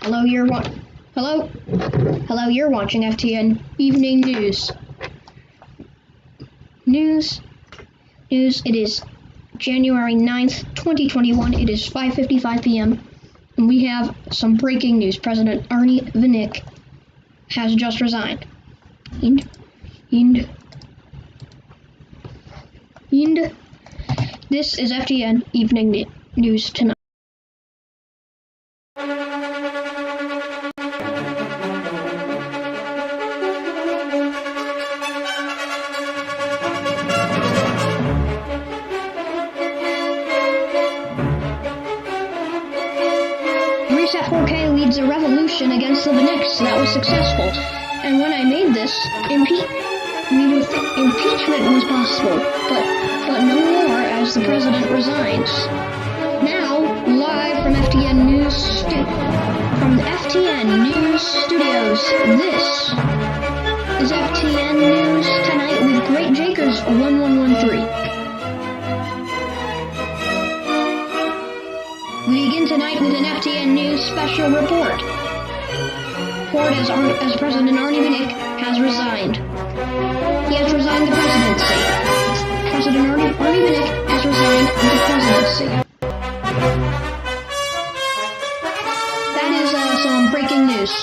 Hello, you're watching FTN Evening News. News. It is January 9th, 2021. It is 5:55 p.m. and we have some breaking news. President Vinick has just resigned. This is FTN Evening News tonight. Reset 4K leads a revolution against the Vinicks that was successful, and when I made this, impeachment was possible, but no more as the president resigns. Now, live from FTN News Studios, this is FTN News Tonight with Great Jakers 1113. We begin tonight with an FTN News special report. As President Vinick has resigned. He has resigned the presidency. President Vinick has resigned the presidency. That is some breaking news.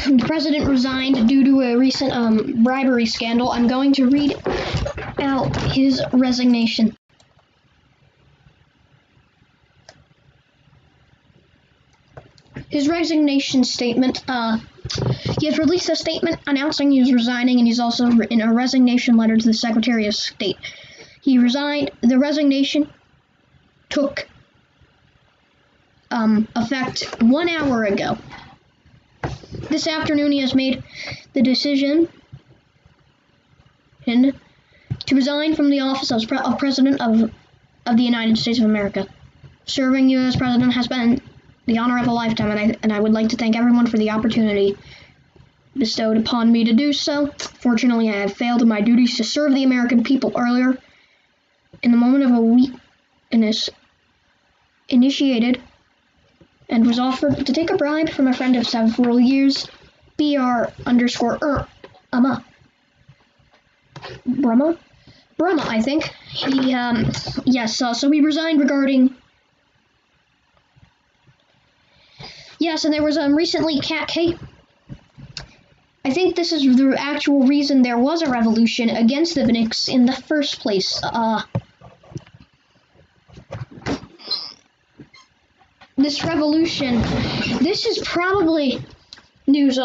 The president resigned due to a recent bribery scandal. I'm going to read out his resignation. His resignation statement, he has released a statement announcing he's resigning, and he's also written a resignation letter to the Secretary of State. He resigned. The resignation took effect 1 hour ago. This afternoon, he has made the decision to resign from the office of President of the United States of America. Serving you as President has been the honor of a lifetime, and I would like to thank everyone for the opportunity bestowed upon me to do so. Fortunately, I have failed in my duties to serve the American people earlier. In the moment of a weakness, initiated and was offered to take a bribe from a friend of several years, BR_Brahma, I think. So he resigned regarding. Yes, and there was recently cat case. I think this is the actual reason there was a revolution against the Vinicks in the first place. This revolution, this is probably news.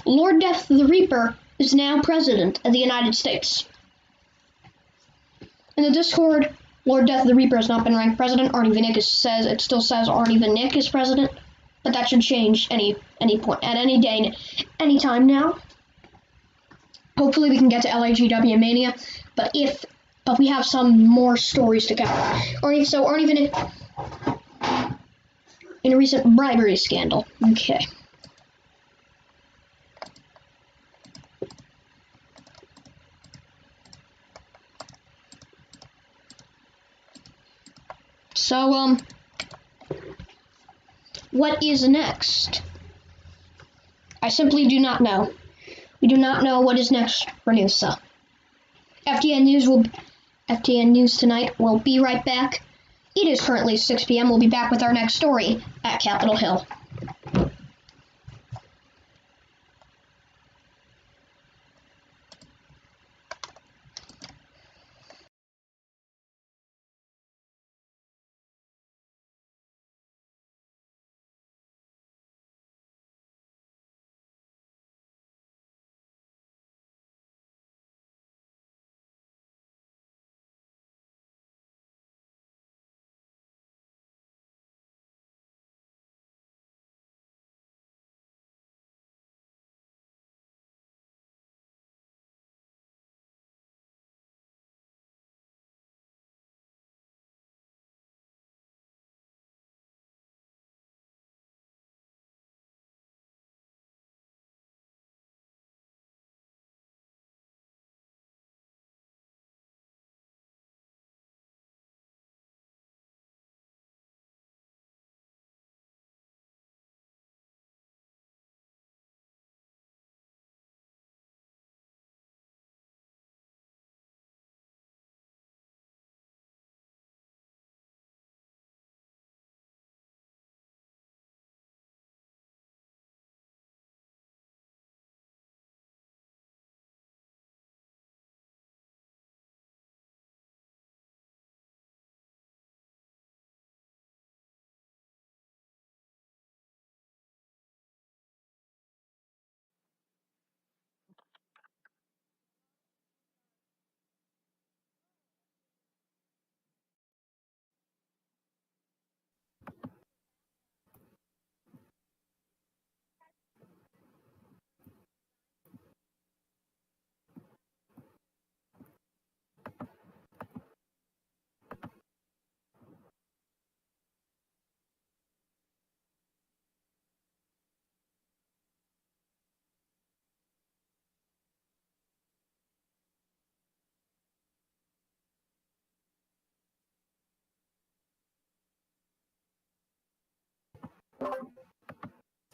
Lord Death the Reaper is now president of the United States. In the Discord, Lord Death the Reaper has not been ranked president. Vinick it still says Vinick is president, but that should change any point at any day, any time now. Hopefully we can get to LAGW Mania, but we have some more stories to cover. Vinick in a recent bribery scandal. Okay. So, what is next? I simply do not know. We do not know what is next for news. So, FTN News Tonight will be right back. It is currently 6 p.m. We'll be back with our next story at Capitol Hill.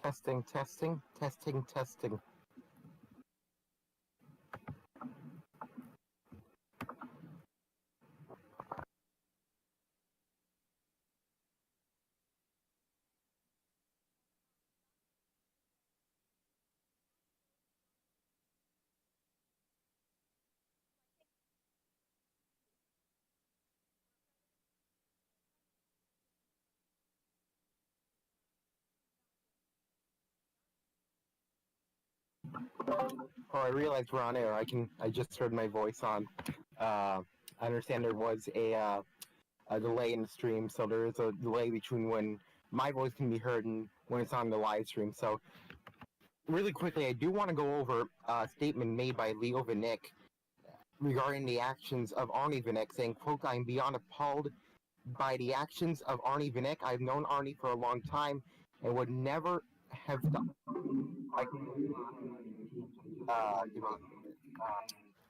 Testing, testing, testing, testing. Oh, I realized we're on air. I just heard my voice on. I understand there was a delay in the stream, so there is a delay between when my voice can be heard and when it's on the live stream. So, really quickly, I do want to go over a statement made by Leo Vinick regarding the actions of Arnie Vinick, saying, quote, "I'm beyond appalled by the actions of Arnie Vinick. I've known Arnie for a long time and would never have done." Like, give me,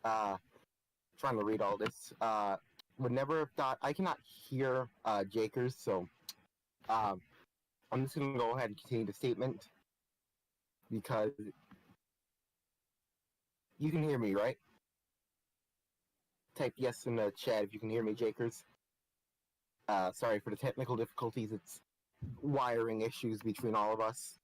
uh, trying to read all this. Would never have thought. I cannot hear Jakers, so I'm just gonna go ahead and continue the statement because you can hear me, right? Type yes in the chat if you can hear me, Jakers. Sorry for the technical difficulties. It's wiring issues between all of us.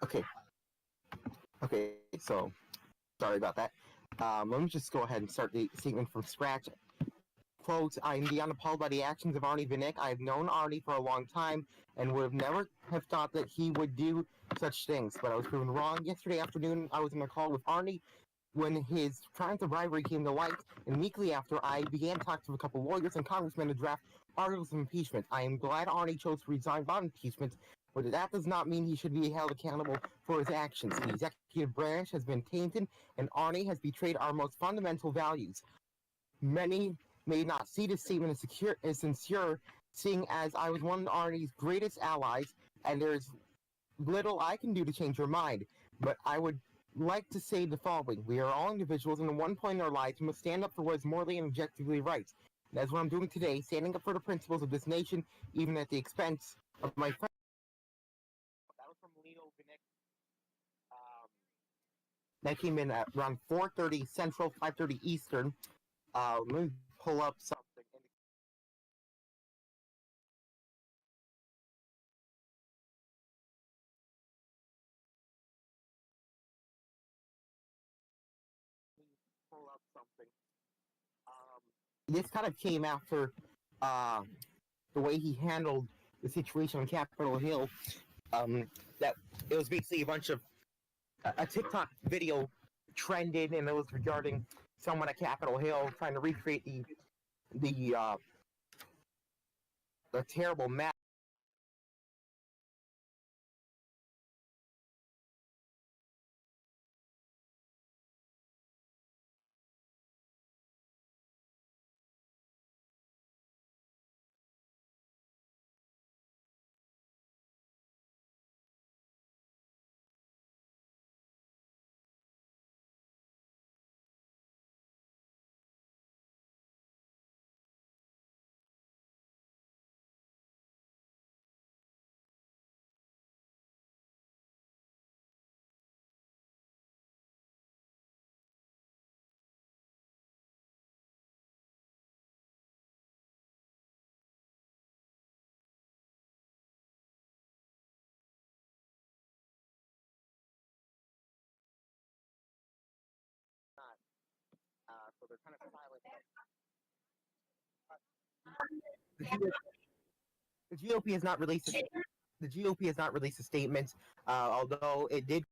Okay. Okay. So sorry about that. Let me just go ahead and start the statement from scratch. Quote, "I'm beyond appalled by the actions of Arnie Vinick. I've known Arnie for a long time and would have never have thought that he would do such things, but I was proven wrong. Yesterday afternoon, I was in a call with Arnie when his crimes of bribery came to light, and immediately after, I began talking to a couple lawyers and congressmen to draft articles of impeachment. I am glad Arnie chose to resign without impeachment, but that does not mean he should be held accountable for his actions. The executive branch has been tainted, and Arnie has betrayed our most fundamental values. Many may not see this statement as sincere, seeing as I was one of Arnie's greatest allies, and there's little I can do to change your mind, but I would like to say the following. We are all individuals, and at one point in our lives, we must stand up for what is morally and objectively right. And that's what I'm doing today, standing up for the principles of this nation, even at the expense of my friends." That was from Leo Vinick. That came in at around 4:30 Central, 5:30 Eastern. Let me pull up something. Pull up something. This kind of came after the way he handled the situation on Capitol Hill. That it was basically a bunch of a TikTok video trended, and it was regarding someone at Capitol Hill trying to recreate the the terrible mess. So they're kind of silent. The GOP has not released the GOP has not released a statement, although it did.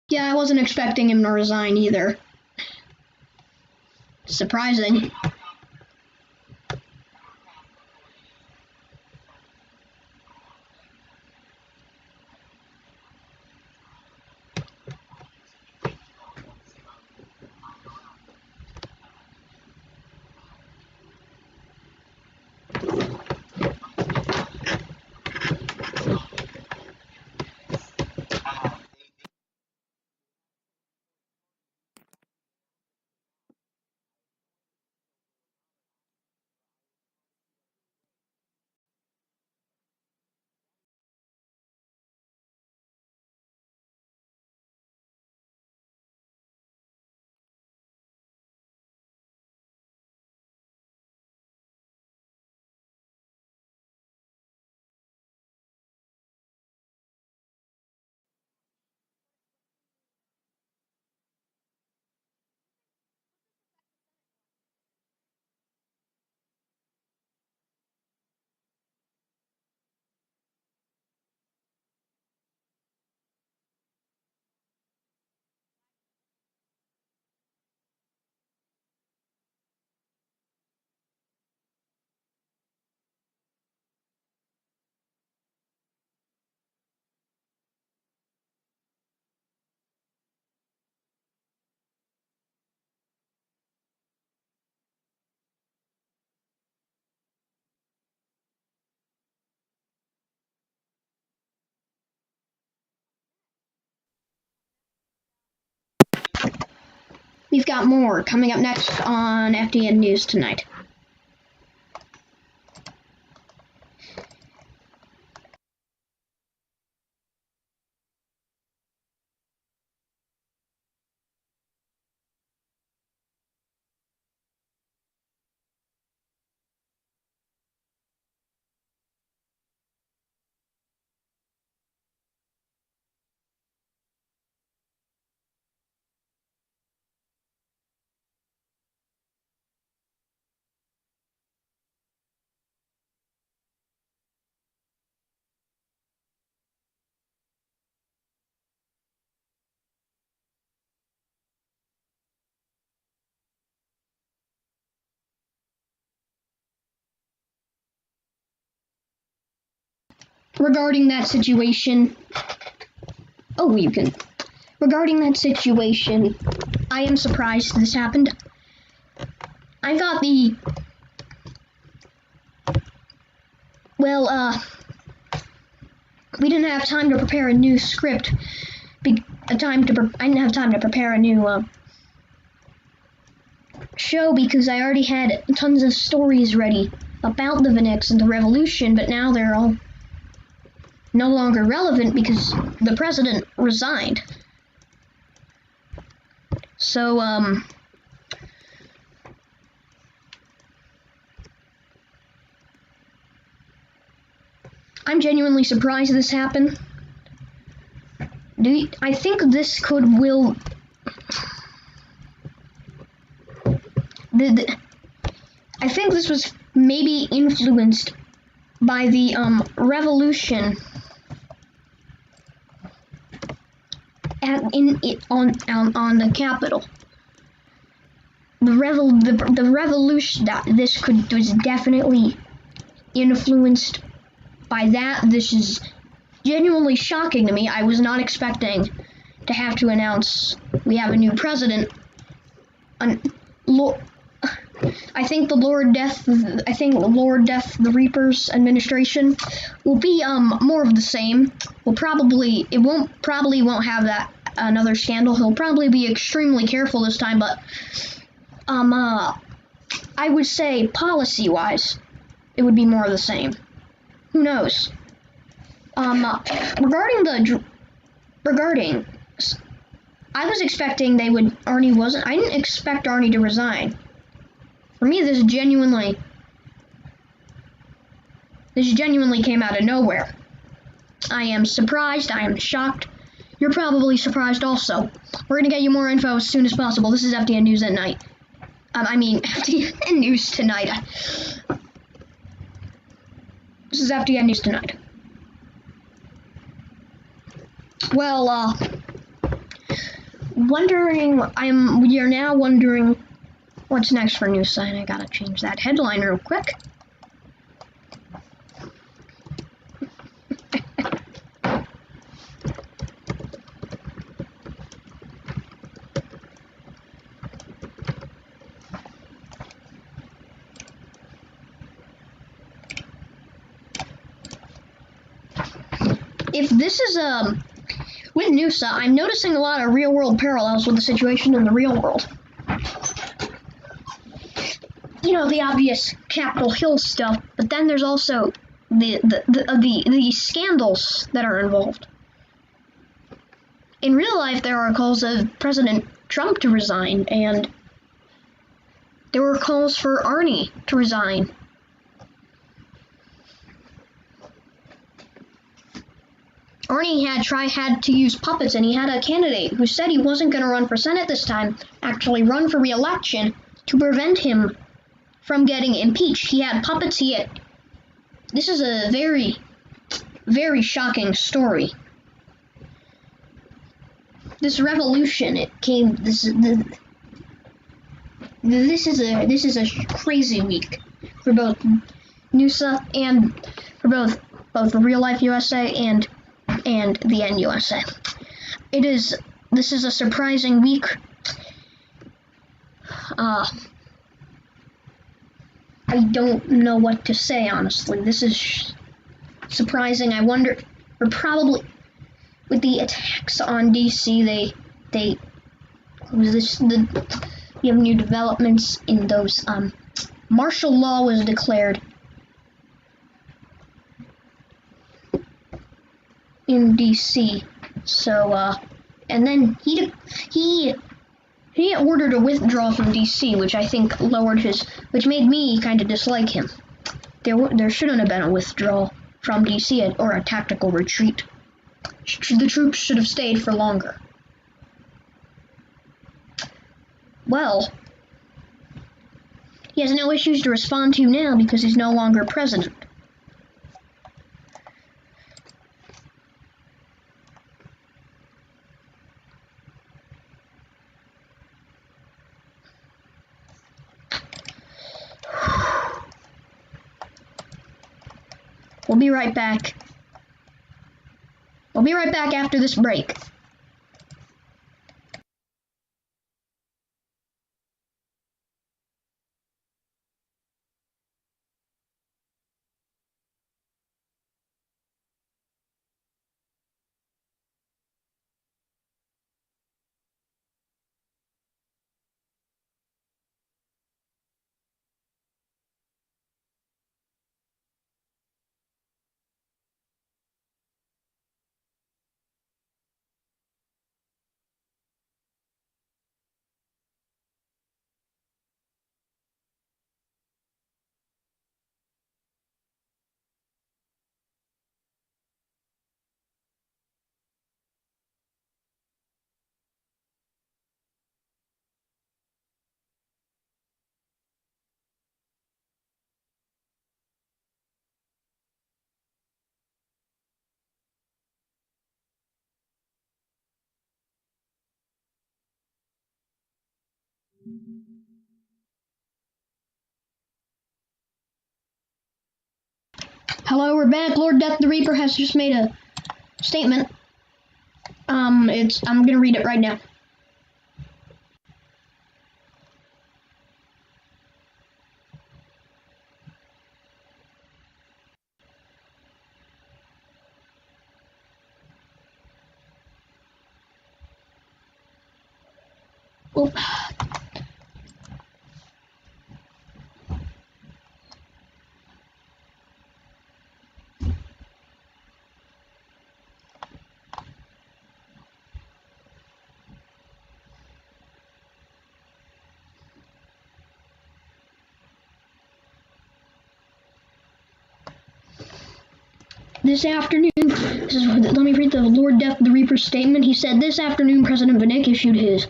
Yeah, I wasn't expecting him to resign either. Surprising. We've got more coming up next on FTN News tonight. Regarding that situation, regarding that situation, I am surprised this happened. I got the, we didn't have time to prepare a new script. I didn't have time to prepare a new show because I already had tons of stories ready about the Vinicks and the revolution, but now they're all no longer relevant because the president resigned. So, I'm genuinely surprised this happened. I think this will I think this was maybe influenced by the revolution on the Capitol. The revolution was definitely influenced by that. This is genuinely shocking to me. I was not expecting to have to announce we have a new president. I think the Lord Death, the Reaper's administration will be more of the same. It won't have that another scandal. He'll probably be extremely careful this time, but I would say policy-wise, it would be more of the same. Who knows? Regarding, I was expecting I didn't expect Arnie to resign. For me, this genuinely came out of nowhere. I am surprised, I am shocked. You're probably surprised also. We're gonna get you more info as soon as possible. This is FTN News at night. FTN News tonight. This is FTN News tonight. Well, We are now wondering what's next for Noosa, and I gotta change that headline real quick. If this is with Noosa, I'm noticing a lot of real-world parallels with the situation in the real world. You know, the obvious Capitol Hill stuff, but then there's also the scandals that are involved. In real life, there are calls of President Trump to resign, and there were calls for Arnie to resign. Arnie had to use puppets, and he had a candidate who said he wasn't going to run for Senate this time, actually run for re-election to prevent him from getting impeached. He had puppets. This is a very, very shocking story. This revolution, this is a crazy week for both Noosa and for both the Real Life USA and the NUSA. This is a surprising week. I don't know what to say, honestly. This is surprising. I wonder, or probably with the attacks on DC, we have new developments in those. Martial law was declared in DC, so and then he ordered a withdrawal from DC, which I think which made me kind of dislike him. There shouldn't have been a withdrawal from DC or a tactical retreat. The troops should have stayed for longer. Well, he has no issues to respond to now because he's no longer president. We'll be right back. We'll be right back after this break. Hello, we're back. Lord Death the Reaper has just made a statement. I'm gonna read it right now. Well, this afternoon, let me read the Lord Death the Reaper statement. He said, this afternoon, President Vinick issued his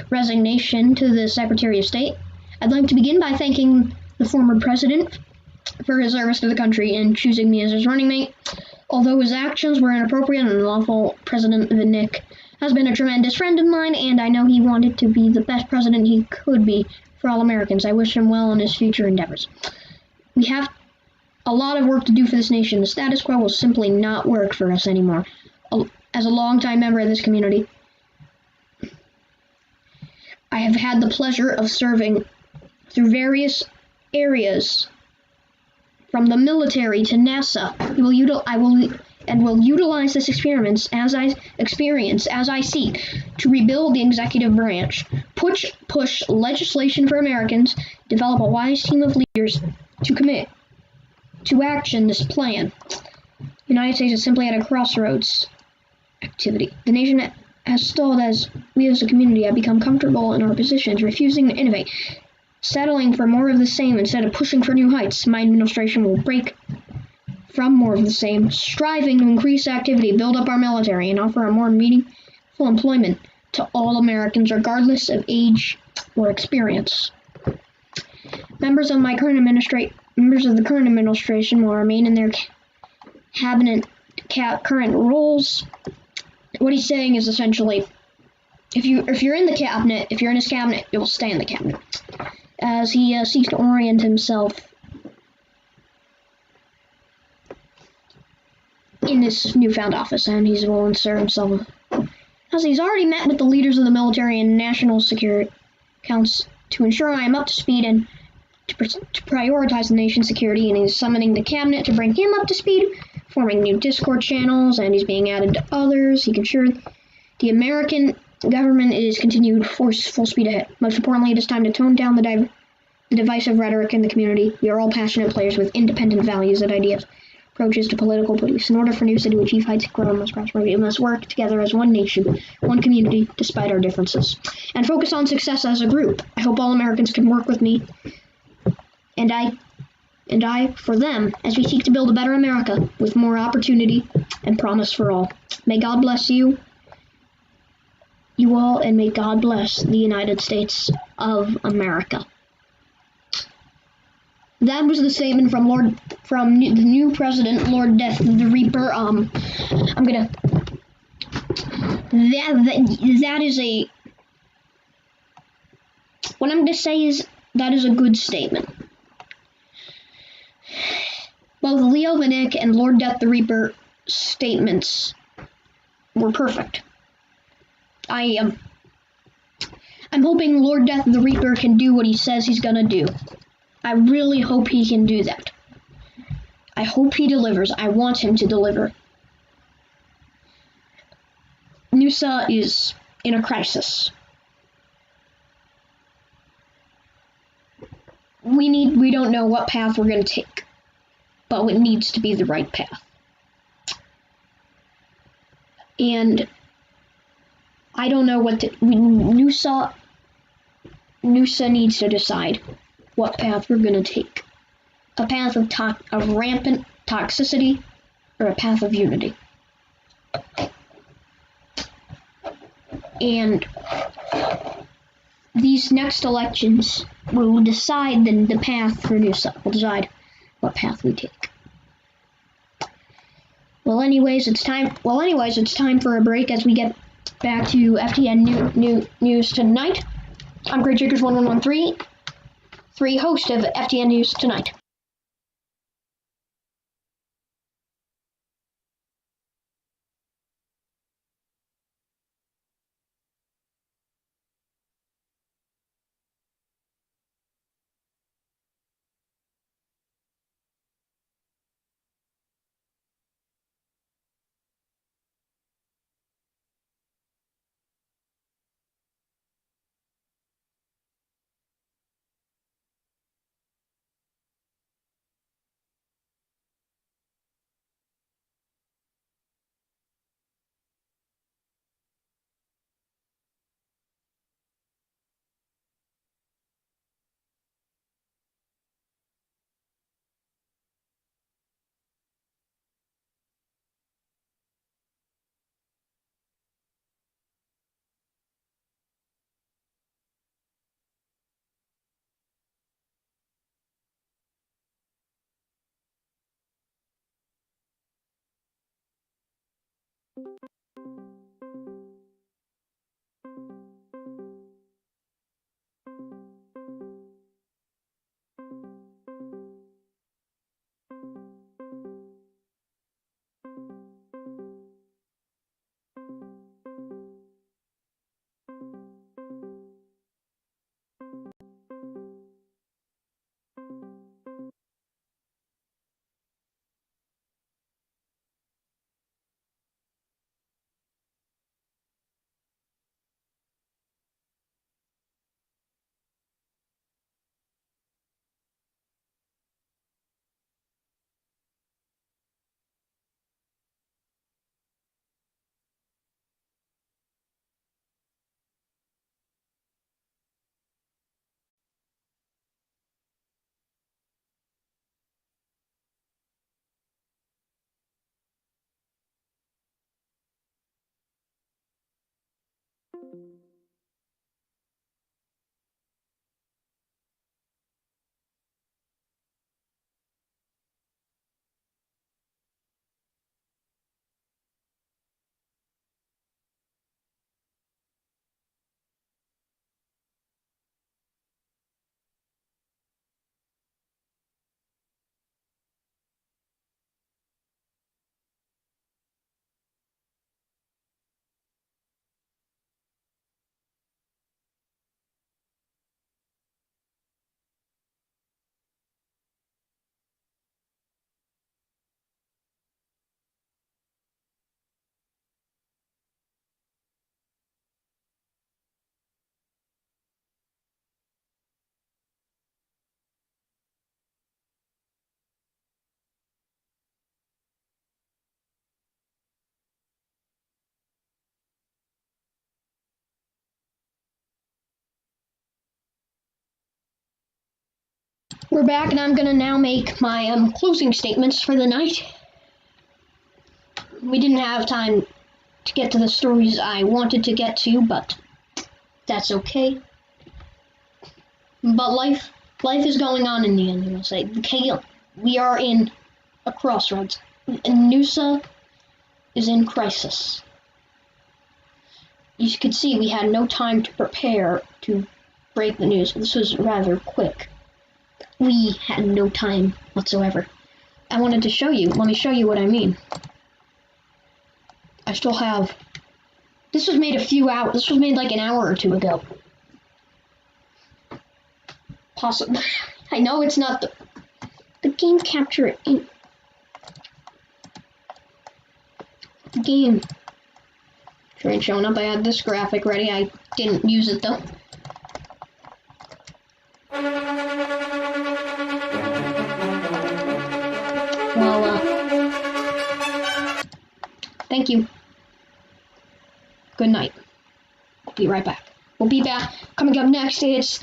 resignation to the Secretary of State. I'd like to begin by thanking the former president for his service to the country and choosing me as his running mate. Although his actions were inappropriate and unlawful, President Vinick has been a tremendous friend of mine, and I know he wanted to be the best president he could be for all Americans. I wish him well in his future endeavors. We have a lot of work to do for this nation. The status quo will simply not work for us anymore. As a longtime member of this community, I have had the pleasure of serving through various areas, from the military to NASA. I will utilize this experience as I seek to rebuild the executive branch, push legislation for Americans, develop a wise team of leaders to commit to action this plan. The United States is simply at a crossroads activity. The nation has stalled as we as a community have become comfortable in our positions, refusing to innovate, settling for more of the same instead of pushing for new heights. My administration will break from more of the same, striving to increase activity, build up our military, and offer a more meaningful employment to all Americans, regardless of age or experience. Members of the current administration will remain in their cabinet current roles. What he's saying is essentially, if you're in his cabinet, you will stay in the cabinet, as he seeks to orient himself in this newfound office, and he's willing to serve himself. As he's already met with the leaders of the military and national security counts to ensure I am up to speed and to prioritize the nation's security, and he's summoning the cabinet to bring him up to speed, forming new Discord channels, and he's being added to others. He can ensure the American government is continued full speed ahead. Most importantly, it is time to tone down the divisive rhetoric in the community. We are all passionate players with independent values and ideas, approaches to political beliefs. In order for NUSA to achieve heights, grow, and prosper, we must work together as one nation, one community, despite our differences, and focus on success as a group. I hope all Americans can work with me, and I for them, as we seek to build a better America with more opportunity and promise for all. May God bless you all, and may God bless the United States of America. That was the statement from the new president, Lord Death the Reaper. What I'm gonna say is that is a good statement. Both Leo Vinick and Lord Death the Reaper statements were perfect. I'm hoping Lord Death the Reaper can do what he says he's gonna do. I really hope he can do that. I hope he delivers. I want him to deliver. NUSA is in a crisis. We don't know what path we're going to take, but it needs to be the right path. And I don't know what NUSA needs to decide what path we're going to take. A path of rampant toxicity or a path of unity. And these next elections will decide the path for NUSA. Will decide what path we take. Well, anyways, it's time for a break as we get back to FTN News Tonight. I'm Great Jakers 1113, host of FTN News Tonight. We're back, and I'm gonna now make my closing statements for the night. We didn't have time to get to the stories I wanted to get to, but that's okay. But life is going on in the end, you will say. Okay, we are in a crossroads, and Noosa is in crisis. You could see we had no time to prepare to break the news. This was rather quick. We had no time whatsoever. I wanted to show you. Let me show you what I mean. I still have... This was made a few hours. This was made like an hour or two ago. Possibly. I know it's not the game capture it in... The game... Sure ain't showing up. I had this graphic ready. I didn't use it though. Well, thank you. Good night. I'll be right back. We'll be back. Coming up next, it's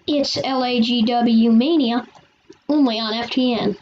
LAGW Mania, only on FTN.